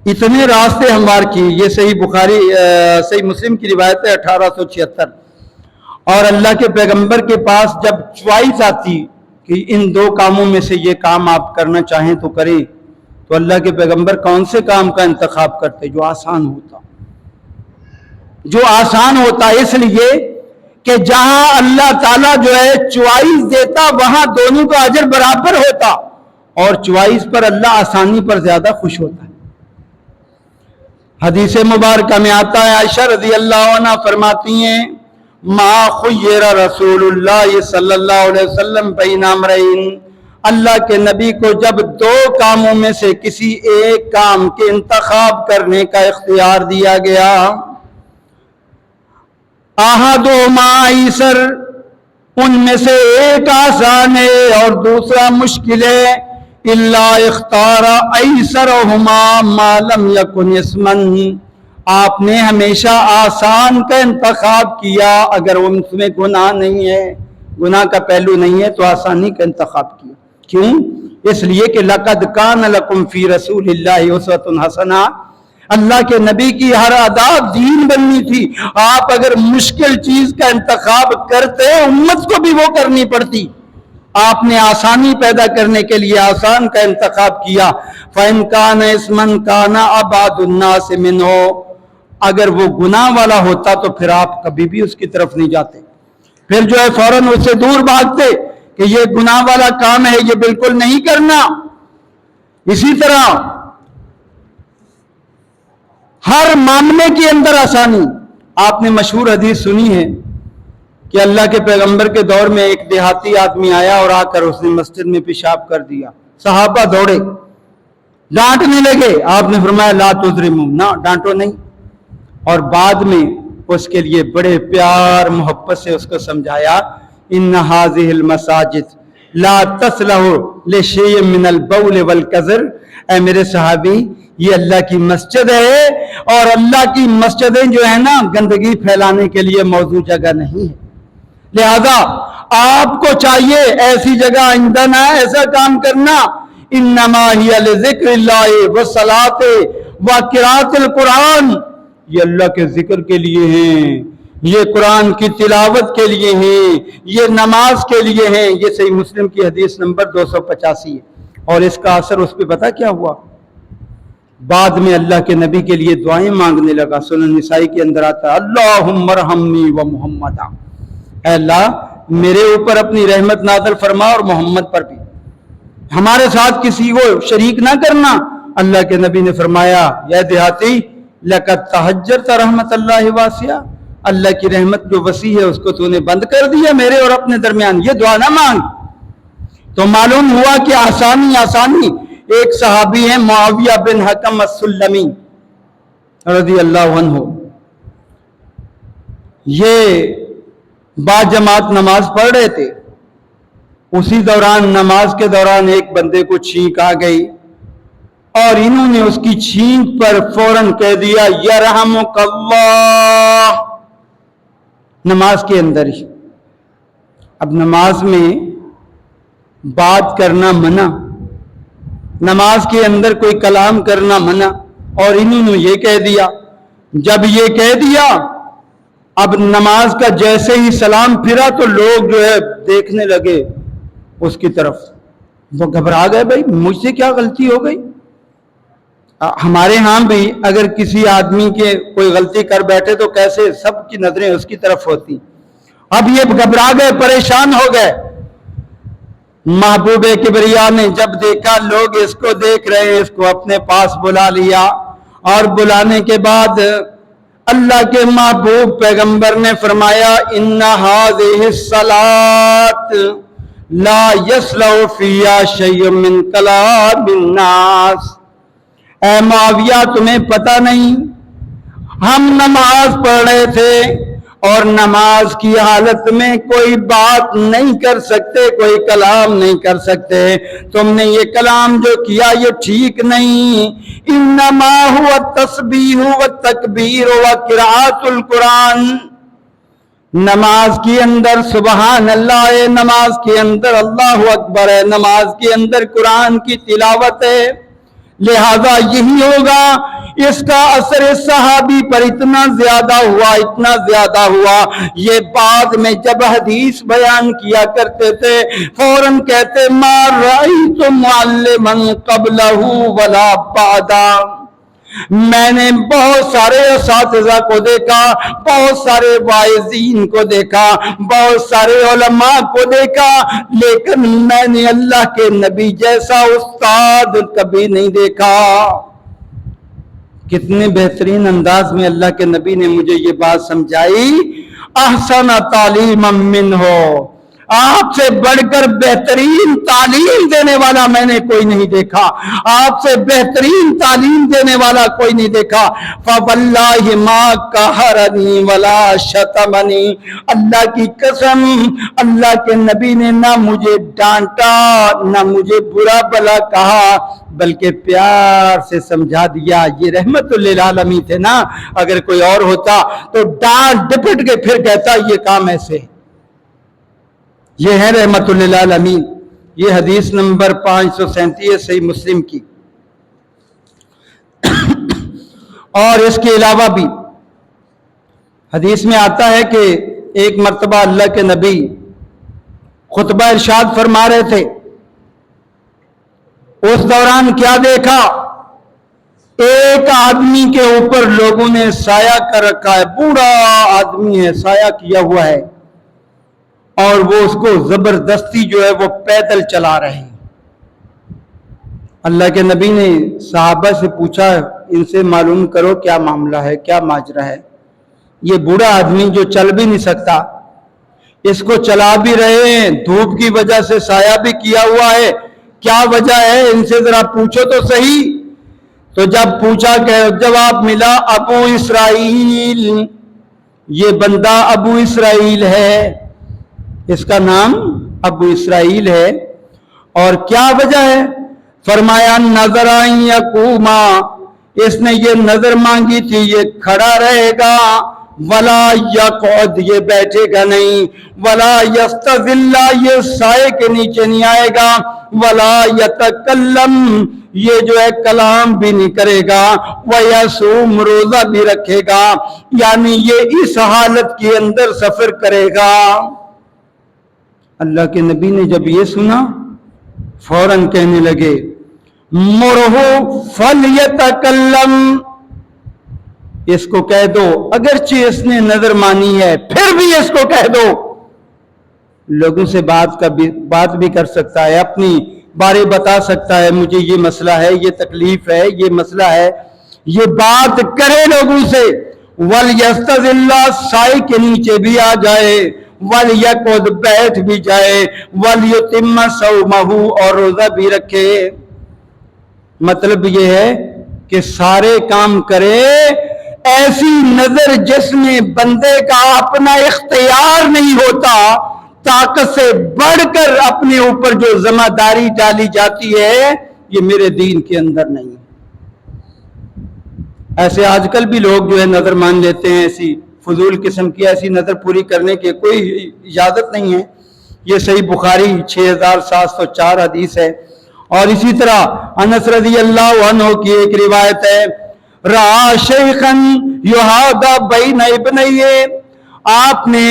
اتنے راستے ہموار کیے۔ یہ صحیح مسلم کی روایت ہے 1876۔ اور اللہ کے پیغمبر کے پاس جب چوائس آتی کہ ان دو کاموں میں سے یہ کام آپ کرنا چاہیں تو کریں، تو اللہ کے پیغمبر کون سے کام کا انتخاب کرتے؟ جو آسان ہوتا، جو آسان ہوتا، اس لیے کہ جہاں اللہ تعالیٰ جو ہے چوائس دیتا وہاں دونوں کا اجر برابر ہوتا، اور چوائس پر اللہ آسانی پر زیادہ خوش ہوتا ہے۔ حدیث مبارکہ میں آتا ہے، عائشہ رضی اللہ عنہ فرماتی ہیں، ما خیر رسول اللہ صلی اللہ علیہ وسلم بین امرین، اللہ کے نبی کو جب دو کاموں میں سے کسی ایک کام کے انتخاب کرنے کا اختیار دیا گیا، احدہما ایسر، ان میں سے ایک آسان ہے اور دوسرا مشکل ہے، الا اختار ایسرہما ما لم یکن اسمن، آپ نے ہمیشہ آسان کا انتخاب کیا اگر ان میں گناہ نہیں ہے، گناہ کا پہلو نہیں ہے تو آسانی کا انتخاب کیا۔ کیوں؟ اس لیے کہ لقد کان لکم فی رسول اللہ اسوۃ حسنہ، اللہ کے نبی کی ہر عادات دین بننی تھی۔ آپ اگر مشکل چیز کا انتخاب کرتے امت کو بھی وہ کرنی پڑتی، آپ نے آسانی پیدا کرنے کے لیے آسان کا انتخاب کیا۔ فَإِنْ كَانَ اسْمًا كَانَ أَبْعَدُ النَّاسِ مِنْهُ، اگر وہ گناہ والا ہوتا تو پھر آپ کبھی بھی اس کی طرف نہیں جاتے، پھر جو ہے فوراً اس سے دور بھاگتے کہ یہ گناہ والا کام ہے، یہ بالکل نہیں کرنا۔ اسی طرح ہر معاملے کے اندر آسانی۔ آپ نے مشہور حدیث سنی ہے کہ اللہ کے پیغمبر کے دور میں ایک دیہاتی آدمی آیا اور آ کر اس نے مسجد میں پیشاب کر دیا، صحابہ دوڑے، ڈانٹنے لگے، آپ نے فرمایا لا تضرموا، نہ ڈانٹو نہیں، اور بعد میں اس کے لیے بڑے پیار محبت سے اس کو سمجھایا، ان هذه المساجد لا تصلح لشيء من البول والقذر، اے میرے صحابی یہ اللہ کی مسجد ہے، اور اللہ کی مسجدیں جو ہے نا گندگی پھیلانے کے لیے موزوں جگہ نہیں ہے، لہذا آپ کو چاہیے ایسی جگہ آئندہ نہ ایسا کام کرنا۔ انما ہی لذکر اللہ والصلاۃ وقراءۃ القرآن، یہ اللہ کے ذکر کے لیے ہیں، یہ قرآن کی تلاوت کے لیے ہیں، یہ نماز کے لیے ہیں۔ یہ صحیح مسلم کی حدیث نمبر 285 ہے۔ اور اس کا اثر اس پہ پتہ کیا ہوا؟ بعد میں اللہ کے نبی کے لیے دعائیں مانگنے لگا۔ سنن نسائی کے اندر آتا ہے اللہم ارحمنی و محمد، اے اللہ میرے اوپر اپنی رحمت نازل فرما اور محمد پر بھی، ہمارے ساتھ کسی کو شریک نہ کرنا۔ اللہ کے نبی نے فرمایا یا دیہاتی لقد تہجرت رحمت اللہ واسعہ، اللہ کی رحمت جو وسیع ہے اس کو تو نے بند کر دیا میرے اور اپنے درمیان، یہ دعا نہ مانگ۔ تو معلوم ہوا کہ آسانی۔ ایک صحابی ہیں معاویہ بن حکم السلمی رضی اللہ عنہ، یہ با جماعت نماز پڑھ رہے تھے، اسی دوران نماز کے دوران ایک بندے کو چھینک آ گئی اور انہوں نے اس کی چھینک پر فوراً کہہ دیا یرحمک اللہ، نماز کے اندر ہی۔ اب نماز میں بات کرنا منع، نماز کے اندر کوئی کلام کرنا منع، اور انہوں نے یہ کہہ دیا۔ جب یہ کہہ دیا اب نماز کا جیسے ہی سلام پھرا تو لوگ جو ہے دیکھنے لگے اس کی طرف، وہ گھبرا گئے، بھائی مجھ سے کیا غلطی ہو گئی؟ ہمارے ہاں بھی اگر کسی آدمی کے کوئی غلطی کر بیٹھے تو کیسے سب کی نظریں اس کی طرف ہوتی۔ اب یہ گھبرا گئے، پریشان ہو گئے۔ محبوب کبریا نے جب دیکھا لوگ اس کو دیکھ رہے ہیں، اس کو اپنے پاس بلا لیا، اور بلانے کے بعد اللہ کے محبوب پیغمبر نے فرمایا ان هذه الصلاۃ لا يصلح فيها شيء من كلام الناس، اے معاویہ تمہیں پتہ نہیں، ہم نماز پڑھ رہے تھے اور نماز کی حالت میں کوئی بات نہیں کر سکتے، کوئی کلام نہیں کر سکتے، تم نے یہ کلام جو کیا یہ ٹھیک نہیں۔ انما هو التسبیح والتکبیر وقراءۃ القرآن، نماز کے اندر سبحان اللہ ہے، نماز کے اندر اللہ اکبر ہے، نماز کے اندر قرآن کی تلاوت ہے، لہذا یہی ہوگا۔ اس کا اثر اس صحابی پر اتنا زیادہ ہوا، یہ بعد میں جب حدیث بیان کیا کرتے تھے فوراً کہتے ما رأیت معلما قبلہ ولا بعدا، میں نے بہت سارے اساتذہ کو دیکھا، بہت سارے واعظین کو دیکھا، بہت سارے علماء کو دیکھا، لیکن میں نے اللہ کے نبی جیسا استاد کبھی نہیں دیکھا۔ کتنے بہترین انداز میں اللہ کے نبی نے مجھے یہ بات سمجھائی، احسن تعلیم منہ، آپ سے بڑھ کر بہترین تعلیم دینے والا میں نے کوئی نہیں دیکھا، آپ سے بہترین تعلیم دینے والا کوئی نہیں دیکھا۔ فواللہ ما قہرنی ولا شتمنی، اللہ کی قسم اللہ کے نبی نے نہ مجھے ڈانٹا نہ مجھے برا بلا کہا، بلکہ پیار سے سمجھا دیا۔ یہ رحمت للعالمین تھے نا، اگر کوئی اور ہوتا تو ڈانٹ ڈپٹ کے پھر کہتا یہ کام ایسے، یہ ہے رحمت للعالمین۔ یہ حدیث نمبر 537 صحیح مسلم کی. اور اس کے علاوہ بھی حدیث میں آتا ہے کہ ایک مرتبہ اللہ کے نبی خطبہ ارشاد فرما رہے تھے. اس دوران کیا دیکھا؟ ایک آدمی کے اوپر لوگوں نے سایہ کر رکھا ہے، بوڑھا آدمی ہے، سایہ کیا ہوا ہے، اور وہ اس کو زبردستی جو ہے وہ پیدل چلا رہے ہیں. اللہ کے نبی نے صحابہ سے پوچھا، ان سے معلوم کرو کیا معاملہ ہے، کیا ماجرا ہے. یہ بوڑھا آدمی جو چل بھی نہیں سکتا، اس کو چلا بھی رہے ہیں، دھوپ کی وجہ سے سایہ بھی کیا ہوا ہے، کیا وجہ ہے؟ ان سے ذرا پوچھو تو صحیح. تو جب پوچھا کہ جواب ملا، ابو اسرائیل، یہ بندہ ابو اسرائیل ہے، اس کا نام ابو اسرائیل ہے. اور کیا وجہ ہے؟ فرمایا نظر یقوما، اس نے یہ نظر مانگی تھی یہ کھڑا رہے گا، ولا یقعد، یہ بیٹھے گا نہیں، ولا یستظل، یہ سائے کے نیچے نہیں آئے گا، ولا یتکلم، یہ جو ہے کلام بھی نہیں کرے گا، ویصوم، روزہ بھی رکھے گا. یعنی یہ اس حالت کے اندر سفر کرے گا. اللہ کے نبی نے جب یہ سنا فوراً کہنے لگے مرہو فلیتکلم، اس کو کہہ دو، اگرچہ اس نے نظر مانی ہے پھر بھی اس کو کہہ دو. لوگوں سے بات بھی کر سکتا ہے، اپنی بارے بتا سکتا ہے، مجھے یہ مسئلہ ہے، یہ تکلیف ہے، یہ مسئلہ ہے، یہ بات کرے لوگوں سے. وَلْيَسْتَظِلَّ، سائے کے نیچے بھی آ جائے، وَلْيَقْعُدْ، بیٹھ بھی جائے، وَلْيُتِمَّ صَوْمَهُ، اور روزہ بھی رکھے. مطلب یہ ہے کہ سارے کام کرے. ایسی نظر جس میں بندے کا اپنا اختیار نہیں ہوتا، طاقت سے بڑھ کر اپنے اوپر جو ذمہ داری ڈالی جاتی ہے، یہ میرے دین کے اندر نہیں. ایسے آج کل بھی لوگ جو ہے نظر مان لیتے ہیں، ایسی فضول قسم کی ایسی نظر پوری کرنے کی کوئی اجازت نہیں ہے. یہ صحیح بخاری 6704 حدیث ہے. اور اسی طرح انس رضی اللہ عنہ کی ایک روایت ہے، رَأَى شَيْخًا يُحَادَ بَيْنَ ابْنَيْهِ، آپ نے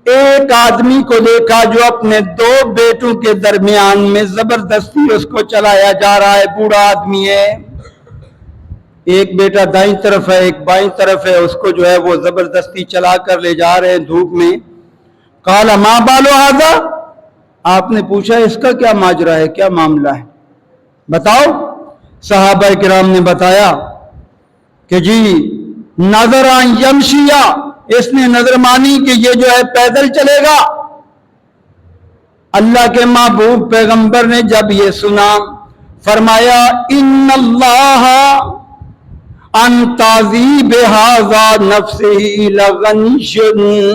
ایک آدمی کو دیکھا جو اپنے دو بیٹوں کے درمیان میں زبردستی اس کو چلایا جا رہا ہے. بوڑھا آدمی ہے، ایک بیٹا دائیں طرف ہے، ایک بائیں طرف ہے، اس کو جو ہے وہ زبردستی چلا کر لے جا رہے ہیں دھوپ میں. قال ما بال هذا، آپ نے پوچھا اس کا کیا ماجرا ہے، کیا معاملہ ہے، بتاؤ. صحابہ کرام نے بتایا کہ جی نظر یمشیا، اس نے نظر مانی کہ یہ جو ہے پیدل چلے گا. اللہ کے محبوب پیغمبر نے جب یہ سنا فرمایا ان اللہ ان تعذیب ھذا نفسہ لغنی،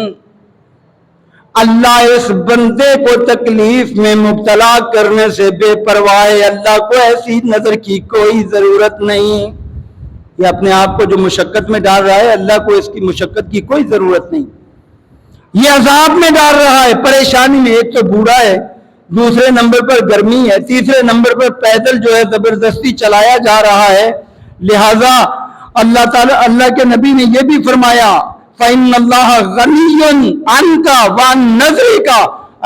اللہ اس بندے کو تکلیف میں مبتلا کرنے سے بے پرواہ ہے. اللہ کو ایسی نظر کی کوئی ضرورت نہیں. یہ اپنے آپ کو جو مشقت میں ڈال رہا ہے، اللہ کو اس کی مشقت کی کوئی ضرورت نہیں. یہ عذاب میں ڈال رہا ہے، پریشانی میں. ایک تو بوڑھا ہے، دوسرے نمبر پر گرمی ہے، تیسرے نمبر پر پیدل جو ہے زبردستی چلایا جا رہا ہے. لہذا اللہ تعالی، اللہ کے نبی نے یہ بھی فرمایا فَإِنَّ اللَّهَ غَنِيٌّ عَنْكَ وَعَنْ نَظْرِكَ،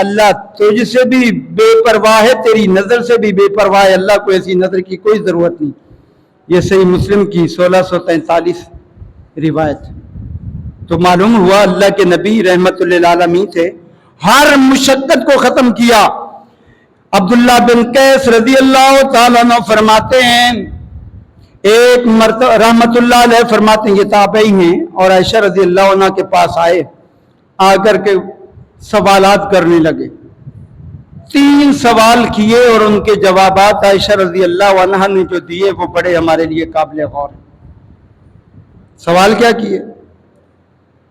اللہ تجھ سے بھی بے پرواہ ہے، تیری نظر سے بھی بے پرواہ ہے. اللہ کو ایسی نظر کی کوئی ضرورت نہیں. یہ صحیح مسلم کی 1643 روایت. تو معلوم ہوا اللہ کے نبی رحمت للعالمین تھے، ہر مشقت کو ختم کیا. عبداللہ بن قیس رضی اللہ تعالیٰ عنہ فرماتے ہیں، ایک مرتبہ رحمت اللہ علیہ فرماتے ہیں، یہ تابعی ہیں، اور عائشہ رضی اللہ عنہ کے پاس آئے، آ کر کے سوالات کرنے لگے. 3 سوال کیے اور ان کے جوابات عائشہ رضی اللہ عنہ نے جو دیے وہ بڑے ہمارے لیے قابل غور ہیں. سوال کیا کیے؟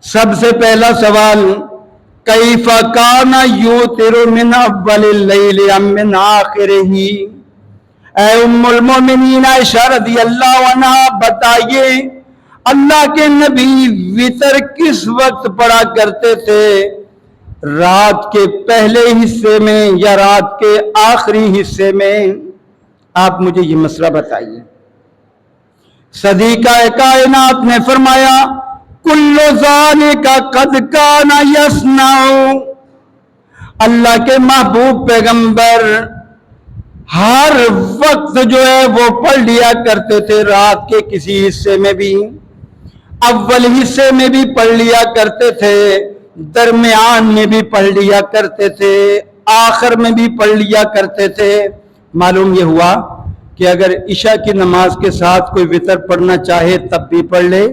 سب سے پہلا سوال، کیف کان یوتر من اول اللیل ام من آخرہ، اے ام المومنین عائشہ رضی اللہ عنہ بتائیے اللہ کے نبی وطر کس وقت پڑھا کرتے تھے، رات کے پہلے حصے میں یا رات کے آخری حصے میں؟ آپ مجھے یہ مسئلہ بتائیے۔ صدیقہ کائنات نے فرمایا کل ذالک قد کان یصنع، اللہ کے محبوب پیغمبر ہر وقت جو ہے وہ پڑھ لیا کرتے تھے، رات کے کسی حصے میں بھی، اول حصے میں بھی پڑھ لیا کرتے تھے، درمیان میں بھی پڑھ لیا کرتے تھے، آخر میں بھی پڑھ لیا کرتے تھے۔ معلوم یہ ہوا کہ اگر عشاء کی نماز کے ساتھ کوئی وتر پڑھنا چاہے تب بھی پڑھ لے،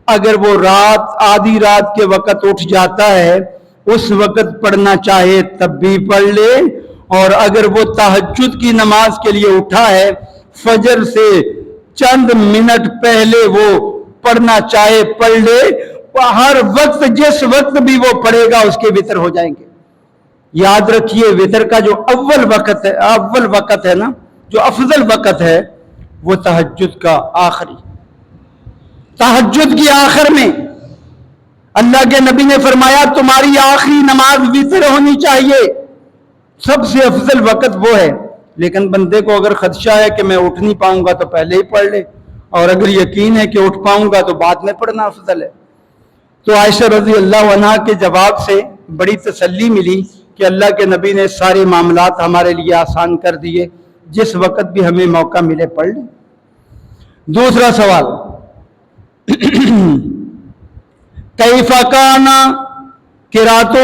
اگر وہ آدھی رات کے وقت اٹھ جاتا ہے اس وقت پڑھنا چاہے تب بھی پڑھ لے، اور اگر وہ تہجد کی نماز کے لیے اٹھا ہے فجر سے چند منٹ پہلے وہ پڑھنا چاہے پڑھ لے، ہر وقت جس وقت بھی وہ پڑھے گا اس کے وتر ہو جائیں گے۔ یاد رکھیے وتر کا جو اول وقت ہے نا، جو افضل وقت ہے وہ تہجد کا آخری، تہجد کی آخر میں اللہ کے نبی نے فرمایا تمہاری آخری نماز وتر ہونی چاہیے، سب سے افضل وقت وہ ہے۔ لیکن بندے کو اگر خدشہ ہے کہ میں اٹھ نہیں پاؤں گا تو پہلے ہی پڑھ لے، اور اگر یقین ہے کہ اٹھ پاؤں گا تو بعد میں پڑھنا افضل ہے۔ تو عائشہ رضی اللہ عنہا کے جواب سے بڑی تسلی ملی کہ اللہ کے نبی نے سارے معاملات ہمارے لیے آسان کر دیے، جس وقت بھی ہمیں موقع ملے پڑھ لیں۔ دوسرا سوال، کیف کان قراتہ،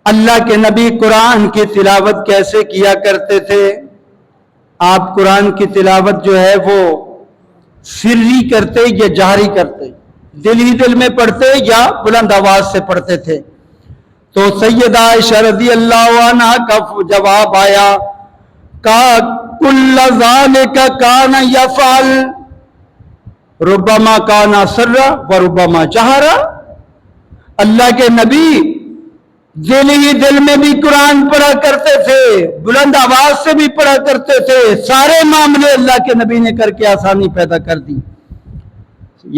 اللہ کے نبی قرآن کی تلاوت کیسے کیا کرتے تھے؟ آپ قرآن کی تلاوت جو ہے وہ سری کرتے یا جہری کرتے؟ دل ہی دل میں پڑھتے یا بلند آواز سے پڑھتے تھے؟ تو سیدہ عائشہ رضی اللہ عنہ کا جواب آیا کا کل ذالک کان یفعل ربما کان سر و ربما جہر، اللہ کے نبی دل ہی دل میں بھی قرآن پڑھا کرتے تھے، بلند آواز سے بھی پڑھا کرتے تھے، سارے معاملے اللہ کے نبی نے کر کے آسانی پیدا کر دی۔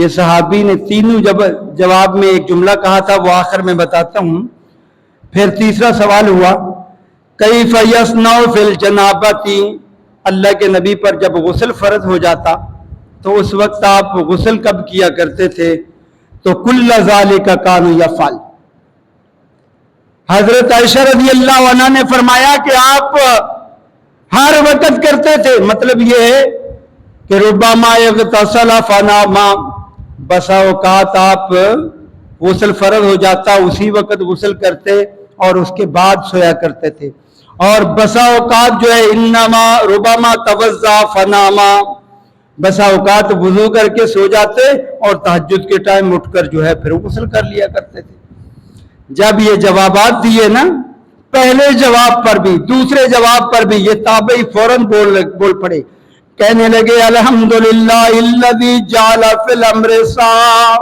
یہ صحابی نے تینوں جواب میں ایک جملہ کہا تھا، وہ آخر میں بتاتا ہوں۔ پھر تیسرا سوال ہوا کیف یصنع فی الجنابۃ، اللہ کے نبی پر جب غسل فرض ہو جاتا تو اس وقت آپ غسل کب کیا کرتے تھے؟ تو کل ذالک کان یفعل، حضرت عائشہ رضی اللہ عنہ نے فرمایا کہ آپ ہر وقت کرتے تھے، مطلب یہ ہے کہ ربما اغتسل فنام، بسا اوقات آپ غسل فرض ہو جاتا اسی وقت غسل کرتے اور اس کے بعد سویا کرتے تھے، اور بسا اوقات جو ہے انما ربما توضا فناما، بسا اوقات وضو کر کے سو جاتے اور تہجد کے ٹائم اٹھ کر جو ہے پھر غسل کر لیا کرتے تھے۔ جب یہ جوابات دیے نا، پہلے جواب پر بھی دوسرے جواب پر بھی یہ تابعی فوراً بول پڑے، کہنے لگے الحمدللہ الذی جعل فی الامر سعہ،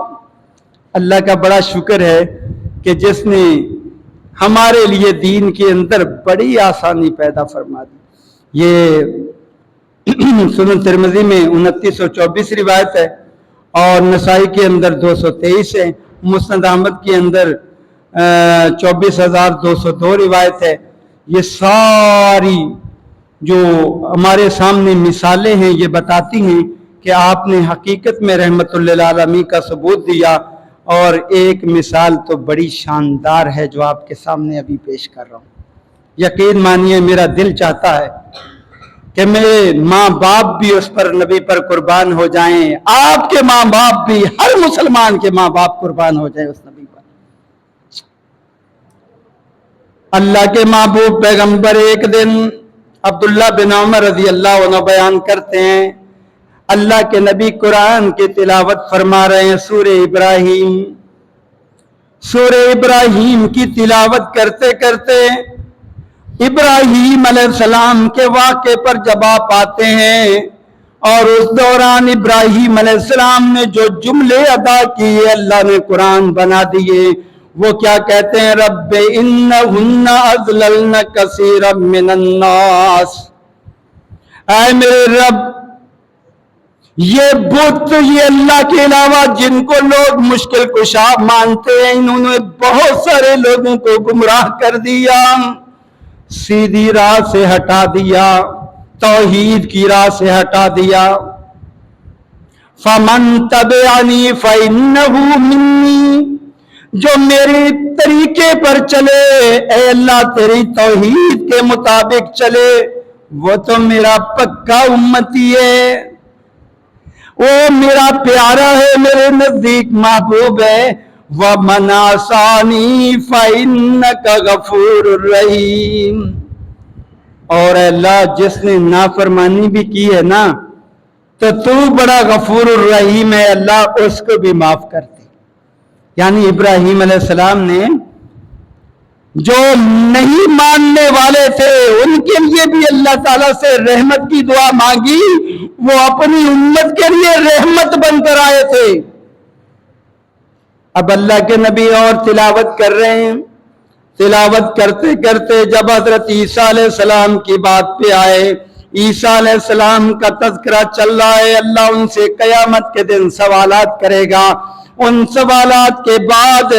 اللہ کا بڑا شکر ہے کہ جس نے ہمارے لیے دین کے اندر بڑی آسانی پیدا فرما دی۔ یہ سنن ترمذی میں 2924 روایت ہے، اور نسائی کے اندر 223 ہے، مسند احمد کے اندر 24,202 روایت ہے۔ یہ ساری جو ہمارے سامنے مثالیں ہیں یہ بتاتی ہیں کہ آپ نے حقیقت میں رحمت للعالمین کا ثبوت دیا، اور ایک مثال تو بڑی شاندار ہے جو آپ کے سامنے ابھی پیش کر رہا ہوں۔ یقین مانیے میرا دل چاہتا ہے کہ میرے ماں باپ بھی اس پر نبی پر قربان ہو جائیں، آپ کے ماں باپ بھی، ہر مسلمان کے ماں باپ قربان ہو جائیں اس نبی پر۔ اللہ کے محبوب پیغمبر ایک دن، عبداللہ بن عمر رضی اللہ عنہ بیان کرتے ہیں، اللہ کے نبی قرآن کی تلاوت فرما رہے ہیں، سورہ ابراہیم کی تلاوت کرتے کرتے ابراہیم علیہ السلام کے واقعے پر جب آپ آتے ہیں، اور اس دوران ابراہیم علیہ السلام نے جو جملے ادا کیے اللہ نے قرآن بنا دیے، وہ کیا کہتے ہیں؟ رب انہن اضللن کثیرا من الناس، اے میرے رب یہ بت، یہ اللہ کے علاوہ جن کو لوگ مشکل کشا مانتے ہیں، انہوں نے بہت سارے لوگوں کو گمراہ کر دیا، سیدھی راہ سے ہٹا دیا، توحید کی راہ سے ہٹا دیا۔ فَمَن تَبِعَنِي فَإِنَّهُ مِنِّي، جو میرے طریقے پر چلے، اے اللہ تیری توحید کے مطابق چلے، وہ تو میرا پکا امتی ہے، وہ میرا پیارا ہے، میرے نزدیک محبوب ہے۔ وَمَنْ عَصَانِي فَإِنَّكَ غَفُورٌ رَحِيمٌ، اور اے اللہ جس نے نافرمانی بھی کی ہے نا تو تو بڑا غفور الرحیم ہے، اللہ اس کو بھی معاف کر دے۔ یعنی ابراہیم علیہ السلام نے جو نہیں ماننے والے تھے ان کے لیے بھی اللہ تعالیٰ سے رحمت کی دعا مانگی، وہ اپنی امت کے لیے رحمت بن کر آئے تھے۔ اب اللہ کے نبی اور تلاوت کر رہے ہیں، تلاوت کرتے کرتے جب حضرت عیسیٰ علیہ السلام کی بات پہ آئے، عیسیٰ علیہ السلام کا تذکرہ چل رہا ہے، اللہ ان سے قیامت کے دن سوالات کرے گا۔ ان سوالات کے بعد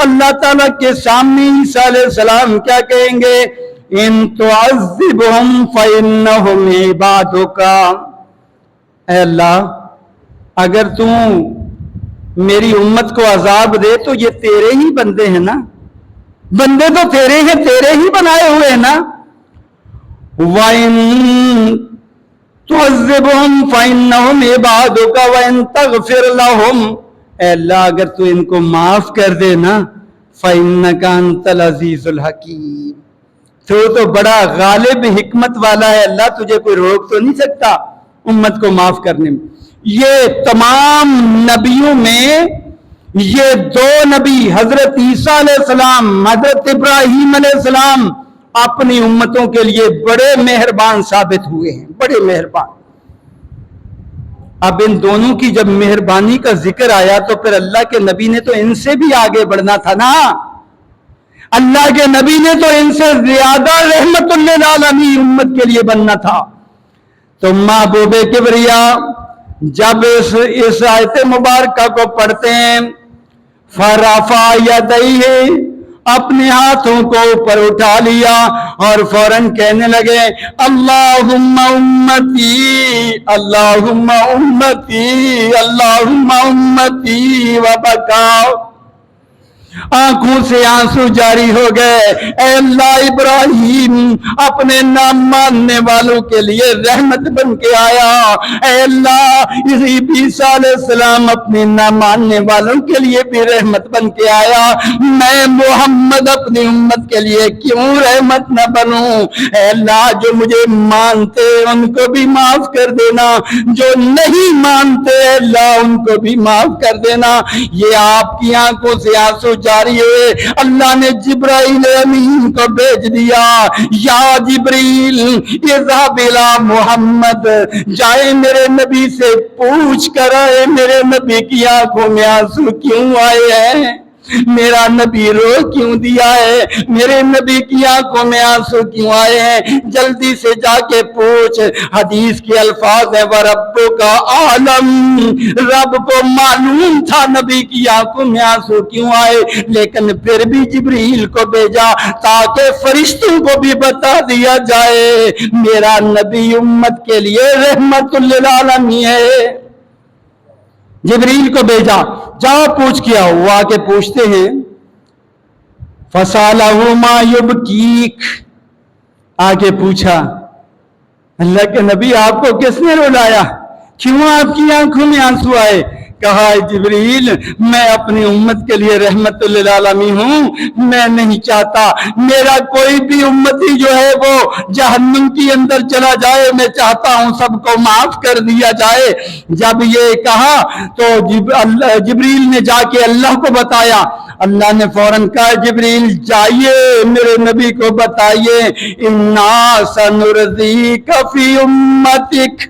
اللہ تعالیٰ کے سامنے عیسیٰ علیہ السلام کیا کہیں گے؟ ان تعذبہم فإنہم عبادک، اے اللہ اگر تو میری امت کو عذاب دے تو یہ تیرے ہی بندے ہیں نا، بندے تو تیرے ہیں، تیرے ہی بنائے ہوئے ہیں نا۔ وَإِن تُعَذِّبْهُمْ فَإِنَّهُمْ عِبَادُكَ وَإِن تَغْفِرْ لَهُمْ، اے اللہ اگر تو ان کو معاف کر دے نا، فَإِنَّكَ أَنْتَ الْعَزِيزُ الْحَكِيمُ، تو بڑا غالب حکمت والا ہے، اللہ تجھے کوئی روک تو نہیں سکتا امت کو معاف کرنے میں۔ یہ تمام نبیوں میں یہ دو نبی حضرت عیسیٰ علیہ السلام، حضرت ابراہیم علیہ السلام اپنی امتوں کے لیے بڑے مہربان ثابت ہوئے ہیں، بڑے مہربان۔ اب ان دونوں کی جب مہربانی کا ذکر آیا تو پھر اللہ کے نبی نے تو ان سے بھی آگے بڑھنا تھا نا، اللہ کے نبی نے تو ان سے زیادہ رحمت للعالمین امت کے لیے بننا تھا۔ تو محبوب کبریا جب اس آیت مبارکہ کو پڑھتے ہیں، فرفع یدیہ، اپنے ہاتھوں کو اوپر اٹھا لیا اور فوراً کہنے لگے اللہم امتی اللہم امتی اللہم امتی، وبکا، آنکھوں سے آنسو جاری ہو گئے۔ اے اللہ ابراہیم اپنے نام ماننے والوں کے لیے رحمت بن کے آیا، اے اللہ عیسیٰ علیہ السلام اپنے نام ماننے والوں کے لیے بھی رحمت بن کے آیا، میں محمد اپنی امت کے لیے کیوں رحمت نہ بنوں؟ اے اللہ جو مجھے مانتے ان کو بھی معاف کر دینا، جو نہیں مانتے اے اللہ ان کو بھی معاف کر دینا۔ یہ آپ کی آنکھوں سے آنسو جاری ہوئے، اللہ نے جبرائیل امین کو بھیج دیا، یا جبریل اذهب الى محمد، جائے میرے نبی سے پوچھ کر آئے میرے نبی کی آنکھوں میں آنسو کیوں آئے ہیں، میرا نبی رو کیوں دیا ہے، میرے نبی کی آنکھوں میں آنسو کیوں آئے ہیں، جلدی سے جا کے پوچھ۔ حدیث کے الفاظ ہیں وَرَبُّكَ أَعْلَمُ، رب کو معلوم تھا نبی کی آنکھوں میں آنسو کیوں آئے، لیکن پھر بھی جبریل کو بھیجا تاکہ فرشتوں کو بھی بتا دیا جائے میرا نبی امت کے لیے رحمت للعالمین ہے۔ جبریل کو بھیجا، جاؤ پوچھ کے آؤ۔ وہ آ کے پوچھتے ہیں فَسَأَلَهُ مَا يُبْكِيكَ، آگے پوچھا اللہ کے نبی آپ کو کس نے رلایا، کیوں آپ کی آنکھوں میں آنسو آئے؟ کہا جبریل میں اپنی امت کے لیے رحمت للعالمین ہوں، میں نہیں چاہتا میرا کوئی بھی امتی جو ہے وہ جہنم کی اندر چلا جائے، میں چاہتا ہوں سب کو معاف کر دیا جائے۔ جب یہ کہا تو جبریل نے جا کے اللہ کو بتایا، اللہ نے فوراً کہا جبریل جائیے میرے نبی کو بتائیے اِنَّا سَنُرْضِيكَ فِي أُمَّتِكَ،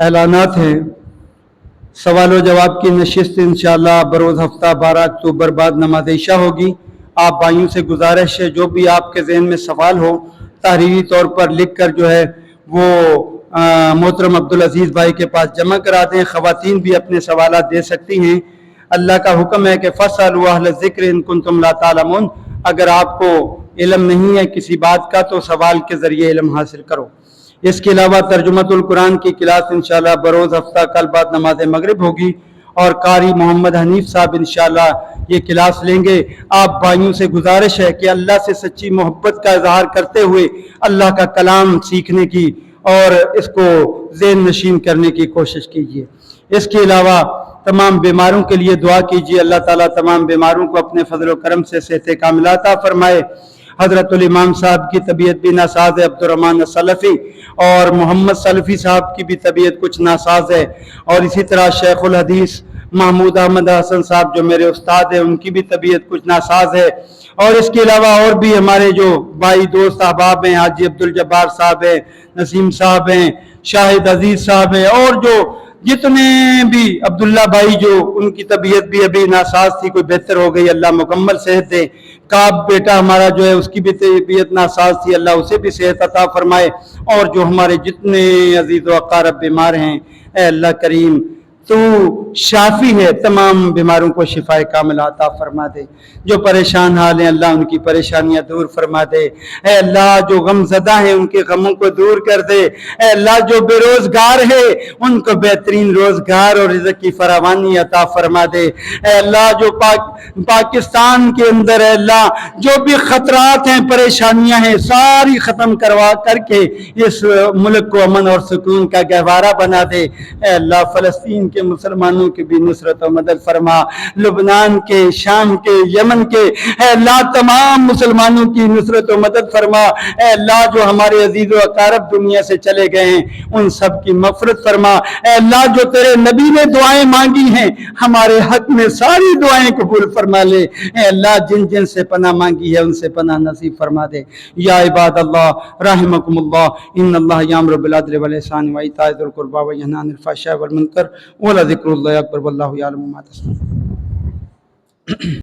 اعلانات ہیں۔ سوال و جواب کی نشست انشاءاللہ بروز ہفتہ 12 اکتوبر بعد نماز عشاء ہوگی۔ آپ بھائیوں سے گزارش ہے جو بھی آپ کے ذہن میں سوال ہو تحریری طور پر لکھ کر جو ہے وہ محترم عبدالعزیز بھائی کے پاس جمع کرا دیں۔ خواتین بھی اپنے سوالات دے سکتی ہیں۔ اللہ کا حکم ہے کہ فَاسْأَلُوا أَهْلَ الذِّكْرِ إِن كُنتُمْ لَا تَعْلَمُونَ، اگر آپ کو علم نہیں ہے کسی بات کا تو سوال کے ذریعے علم حاصل کرو۔ اس کے علاوہ ترجمۃ القرآن کی کلاس انشاءاللہ بروز ہفتہ کل بعد نماز مغرب ہوگی، اور قاری محمد حنیف صاحب انشاءاللہ یہ کلاس لیں گے۔ آپ بھائیوں سے گزارش ہے کہ اللہ سے سچی محبت کا اظہار کرتے ہوئے اللہ کا کلام سیکھنے کی اور اس کو ذہن نشین کرنے کی کوشش کیجیے۔ اس کے علاوہ تمام بیماروں کے لیے دعا کیجیے، اللہ تعالیٰ تمام بیماروں کو اپنے فضل و کرم سے صحت کاملہ عطا فرمائے۔ حضرت الامام صاحب کی طبیعت بھی ناساز ہے، عبدالرحمن السلفی، اور محمد سلفی صاحب کی بھی طبیعت کچھ ناساز ہے، اور اسی طرح شیخ الحدیث محمود احمد حسن صاحب جو میرے استاد ہیں ان کی بھی طبیعت کچھ ناساز ہے، اور اس کے علاوہ اور بھی ہمارے جو بھائی دوست احباب ہیں، حاجی عبدالجبار صاحب ہیں، نسیم صاحب ہیں، شاہد عزیز صاحب ہیں، اور جو جتنے بھی عبداللہ بھائی جو ان کی طبیعت بھی ابھی ناساز تھی، کوئی بہتر ہو گئی، اللہ مکمل صحت دے۔ کعب بیٹا ہمارا جو ہے اس کی بھی طبیعت ناساز تھی، اللہ اسے بھی صحت عطا فرمائے، اور جو ہمارے جتنے عزیز و اقارب بیمار ہیں، اے اللہ کریم تو شافی ہے، تمام بیماروں کو شفا کاملہ عطا فرما دے۔ جو پریشان حال ہیں اللہ ان کی پریشانیاں دور فرما دے۔ اے اللہ جو غم زدہ ہیں ان کے غموں کو دور کر دے۔ اے اللہ جو بے روزگار ہے ان کو بہترین روزگار اور رزق کی فراوانی عطا فرما دے۔ اے اللہ جو پاکستان کے اندر ہے اللہ جو بھی خطرات ہیں پریشانیاں ہیں ساری ختم کروا کر کے اس ملک کو امن اور سکون کا گہوارہ بنا دے۔ اے اللہ فلسطین کے مسلمانوں کی بھی نصرت و مدد فرما، لبنان کے، شام کے، یمن کے، اے اللہ تمام مسلمانوں کی نصرت و مدد فرما۔ اے اللہ جو ہمارے عزیز و اقارب دنیا سے چلے گئے ہیں ان سب کی مغفرت فرما۔ اے اللہ جو تیرے نبی نے دعائیں مانگی ہیں ہمارے حق میں ساری دعائیں قبول فرما لے۔ اے اللہ جن جن سے پناہ مانگی ہے ان سے پناہ نصیب فرما دے۔ یا عباد اللہ رحمکم اللہ، ان اللہ یامر بالعدل والاحسان وایتاء ذی القربی وینہی عن الفحشاء والمنکر ولذکر اللہ اکبر واللہ یعلم ما تصنعون۔